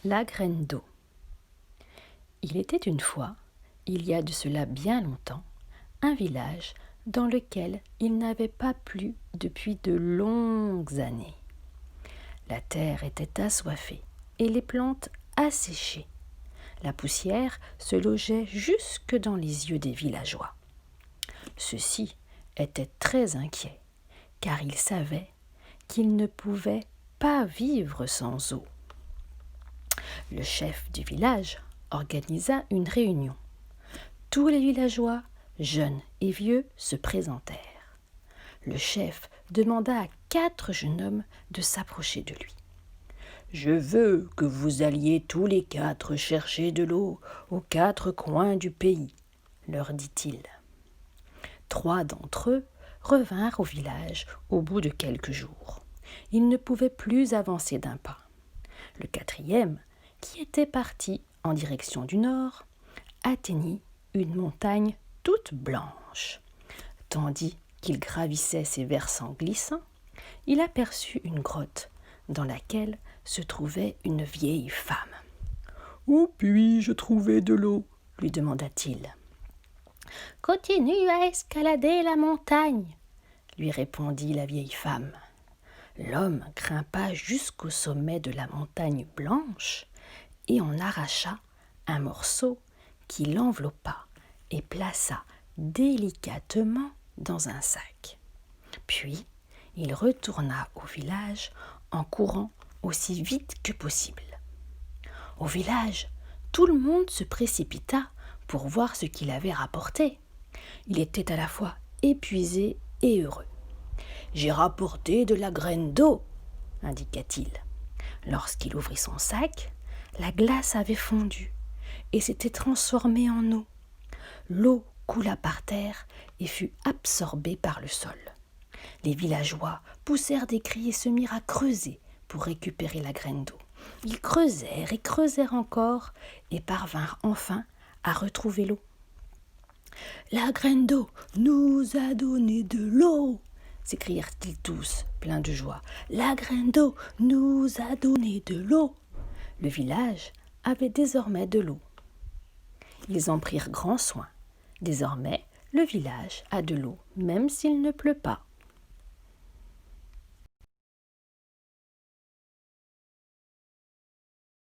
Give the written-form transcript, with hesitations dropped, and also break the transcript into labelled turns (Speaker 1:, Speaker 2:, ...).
Speaker 1: La graine d'eau. Il était une fois, il y a de cela bien longtemps, un village dans lequel il n'avait pas plu depuis de longues années. La terre était assoiffée et les plantes asséchées. La poussière se logeait jusque dans les yeux des villageois. Ceux-ci étaient très inquiets, car ils savaient qu'ils ne pouvaient pas vivre sans eau. Le chef du village organisa une réunion. Tous les villageois, jeunes et vieux, se présentèrent. Le chef demanda à 4 jeunes hommes de s'approcher de lui. « Je veux que vous alliez tous les 4 chercher de l'eau aux 4 coins du pays, » leur dit-il. 3 d'entre eux revinrent au village au bout de quelques jours. Ils ne pouvaient plus avancer d'un pas. Le 4e, qui était parti en direction du nord, atteignit une montagne toute blanche. Tandis qu'il gravissait ses versants glissants, il aperçut une grotte dans laquelle se trouvait une vieille femme. « Où puis-je trouver de l'eau ?» lui demanda-t-il. « Continue à escalader la montagne » lui répondit la vieille femme. L'homme grimpa jusqu'au sommet de la montagne blanche et en arracha un morceau qui l'enveloppa et plaça délicatement dans un sac. Puis, il retourna au village en courant aussi vite que possible. Au village, tout le monde se précipita pour voir ce qu'il avait rapporté. Il était à la fois épuisé et heureux. « J'ai rapporté de la graine d'eau » indiqua-t-il. Lorsqu'il ouvrit son sac, la glace avait fondu et s'était transformée en eau. L'eau coula par terre et fut absorbée par le sol. Les villageois poussèrent des cris et se mirent à creuser pour récupérer la graine d'eau. Ils creusèrent et creusèrent encore et parvinrent enfin à retrouver l'eau. « La graine d'eau nous a donné de l'eau !» s'écrièrent-ils tous, pleins de joie. « La graine d'eau nous a donné de l'eau !» Le village avait désormais de l'eau. Ils en prirent grand soin. Désormais, le village a de l'eau, même s'il ne pleut pas.